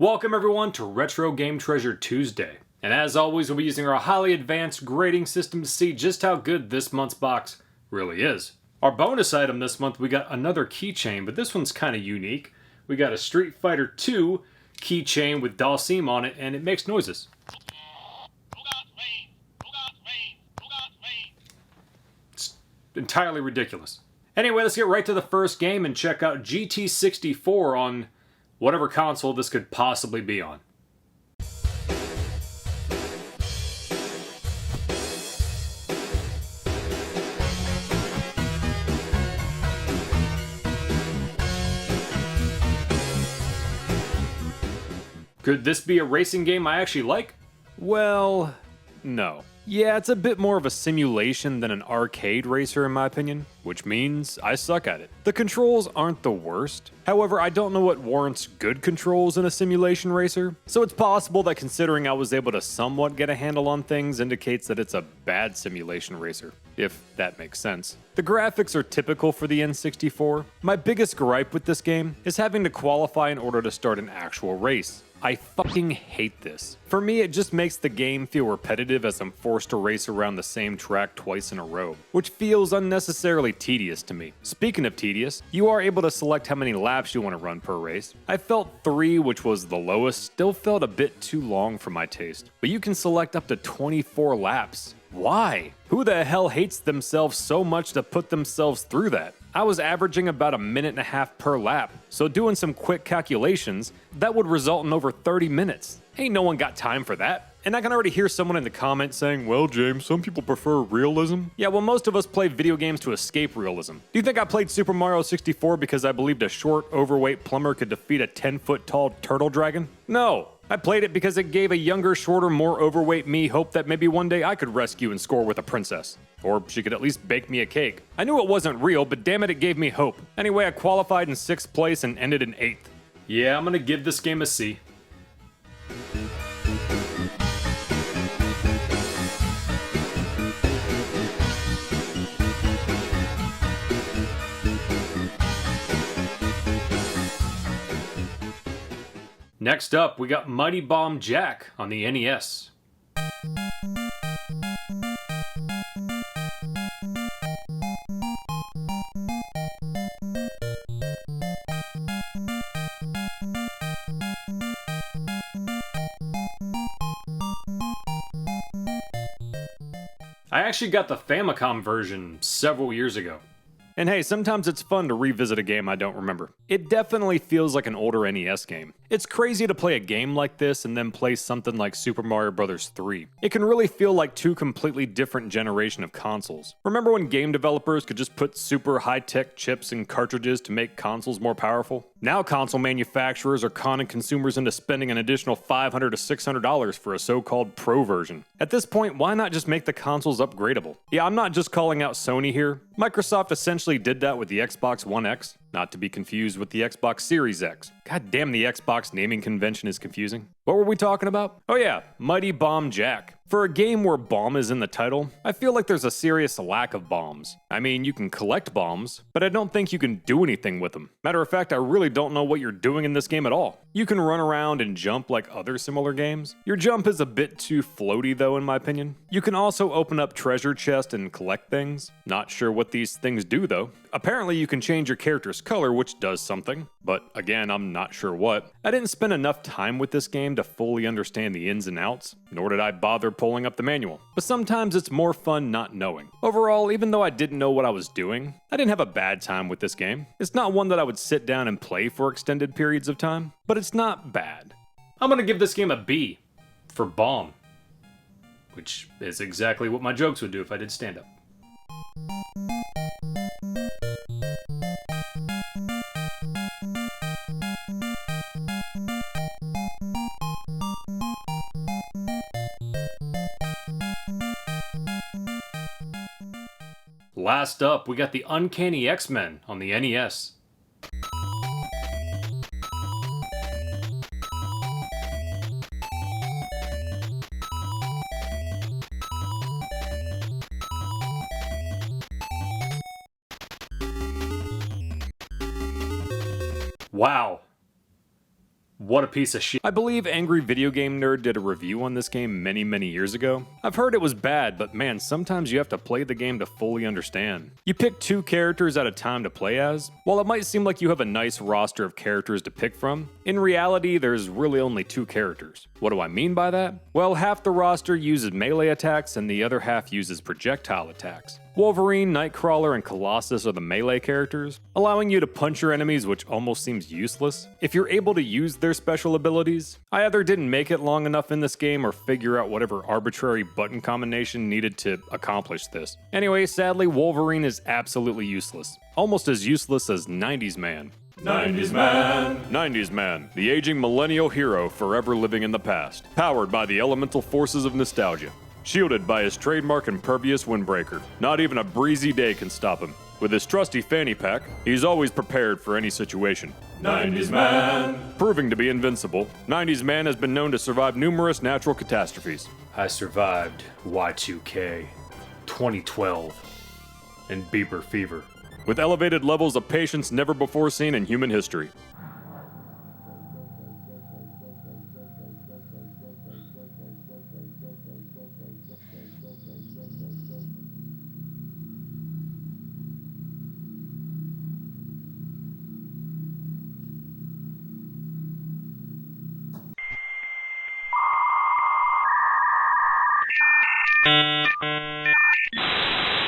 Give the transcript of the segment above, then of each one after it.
Welcome everyone to Retro Game Treasure Tuesday. And as always, we'll be using our highly advanced grading system to see just how good this month's box really is. Our bonus item this month, we got another keychain, but this one's kind of unique. We got a Street Fighter 2 keychain with Dalsim on it, and it makes noises. It's entirely ridiculous. Anyway, let's get right to the first game and check out GT64 on whatever console this could possibly be on. Could this be a racing game I actually like? Well, no. Yeah, it's a bit more of a simulation than an arcade racer in my opinion, which means I suck at it. The controls aren't the worst. However, I don't know what warrants good controls in a simulation racer, so it's possible that considering I was able to somewhat get a handle on things indicates that it's a bad simulation racer, if that makes sense. The graphics are typical for the N64. My biggest gripe with this game is having to qualify in order to start an actual race. I fucking hate this. For me, it just makes the game feel repetitive as I'm forced to race around the same track twice in a row, which feels unnecessarily tedious to me. Speaking of tedious, you are able to select how many laps you want to run per race. I felt 3, which was the lowest, still felt a bit too long for my taste, but you can select up to 24 laps. Why? Who the hell hates themselves so much to put themselves through that? I was averaging about a minute and a half per lap, so doing some quick calculations, that would result in over 30 minutes. Ain't no one got time for that. And I can already hear someone in the comments saying, well, James, some people prefer realism. Yeah, well, most of us play video games to escape realism. Do you think I played Super Mario 64 because I believed a short, overweight plumber could defeat a 10-foot tall turtle dragon? No. I played it because it gave a younger, shorter, more overweight me hope that maybe one day I could rescue and score with a princess. Or she could at least bake me a cake. I knew it wasn't real, but damn it gave me hope. Anyway, I qualified in 6th place and ended in 8th. Yeah, I'm gonna give this game a C. Next up, we got Mighty Bomb Jack on the NES. I actually got the Famicom version several years ago. And hey, sometimes it's fun to revisit a game I don't remember. It definitely feels like an older NES game. It's crazy to play a game like this and then play something like Super Mario Bros. 3. It can really feel like two completely different generation of consoles. Remember when game developers could just put super high-tech chips and cartridges to make consoles more powerful? Now console manufacturers are conning consumers into spending an additional $500 to $600 for a so-called Pro version. At this point, why not just make the consoles upgradable? Yeah, I'm not just calling out Sony here. Microsoft essentially did that with the Xbox One X, not to be confused with the Xbox Series X. God damn, the Xbox naming convention is confusing. What were we talking about? Oh yeah, Mighty Bomb Jack. For a game where bomb is in the title, I feel like there's a serious lack of bombs. I mean, you can collect bombs, but I don't think you can do anything with them. Matter of fact, I really don't know what you're doing in this game at all. You can run around and jump like other similar games. Your jump is a bit too floaty though, in my opinion. You can also open up treasure chests and collect things. Not sure what these things do though. Apparently you can change your character's color, which does something, but again, I'm not sure what. I didn't spend enough time with this game to fully understand the ins and outs, nor did I bother pulling up the manual. But sometimes it's more fun not knowing. Overall, even though I didn't know what I was doing, I didn't have a bad time with this game. It's not one that I would sit down and play for extended periods of time, but it's not bad. I'm gonna give this game a B for bomb, which is exactly what my jokes would do if I did stand up. Last up, we got the Uncanny X-Men on the NES. Wow. What a piece of shit. I believe Angry Video Game Nerd did a review on this game many years ago. I've heard it was bad, but man, sometimes you have to play the game to fully understand. You pick 2 characters at a time to play as. While it might seem like you have a nice roster of characters to pick from, in reality there's really only 2 characters. What do I mean by that? Well, half the roster uses melee attacks and the other half uses projectile attacks. Wolverine, Nightcrawler, and Colossus are the melee characters, allowing you to punch your enemies, which almost seems useless if you're able to use their special abilities. I either didn't make it long enough in this game or figure out whatever arbitrary button combination needed to accomplish this. Anyway, sadly, Wolverine is absolutely useless. Almost as useless as 90s Man. 90s Man! 90s Man, the aging millennial hero forever living in the past, powered by the elemental forces of nostalgia. Shielded by his trademark impervious windbreaker, not even a breezy day can stop him. With his trusty fanny pack, he's always prepared for any situation. 90s Man! Proving to be invincible, 90s Man has been known to survive numerous natural catastrophes. I survived Y2K, 2012, and Bieber fever. With elevated levels of patience never before seen in human history.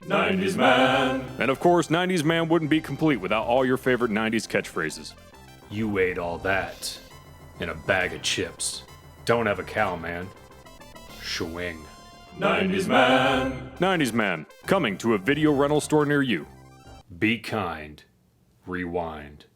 '90s Man! And of course, 90s Man wouldn't be complete without all your favorite 90s catchphrases. You ate all that in a bag of chips. Don't have a cow, man. Swing. '90s Man! 90s Man, coming to a video rental store near you. Be kind. Rewind.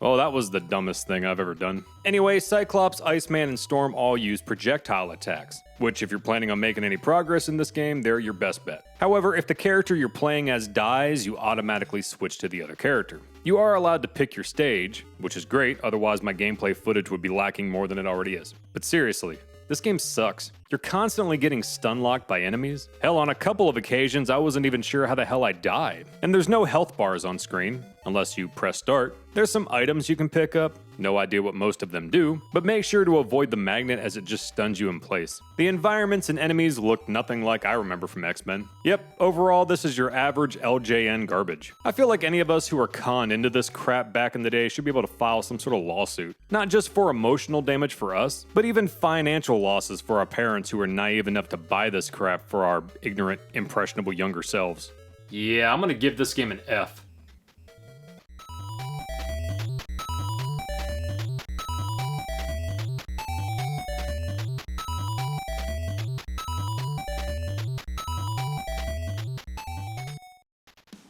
Oh, that was the dumbest thing I've ever done. Anyway, Cyclops, Iceman, and Storm all use projectile attacks, which if you're planning on making any progress in this game, they're your best bet. However, if the character you're playing as dies, you automatically switch to the other character. You are allowed to pick your stage, which is great, otherwise my gameplay footage would be lacking more than it already is. But seriously, this game sucks. You're constantly getting stun locked by enemies. Hell, on a couple of occasions, I wasn't even sure how the hell I died. And there's no health bars on screen, unless you press start. There's some items you can pick up, no idea what most of them do, but make sure to avoid the magnet as it just stuns you in place. The environments and enemies look nothing like I remember from X-Men. Yep, overall this is your average LJN garbage. I feel like any of us who are conned into this crap back in the day should be able to file some sort of lawsuit. Not just for emotional damage for us, but even financial losses for our parents who are naive enough to buy this crap for our ignorant, impressionable younger selves. Yeah, I'm gonna give this game an F.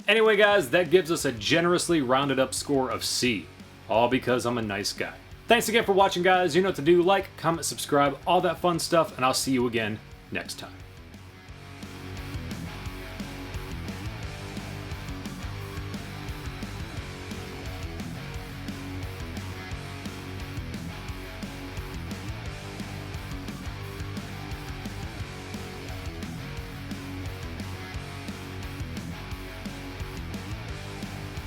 Anyway guys, that gives us a generously rounded up score of C. All because I'm a nice guy. Thanks again for watching guys, you know what to do, like, comment, subscribe, all that fun stuff, and I'll see you again next time.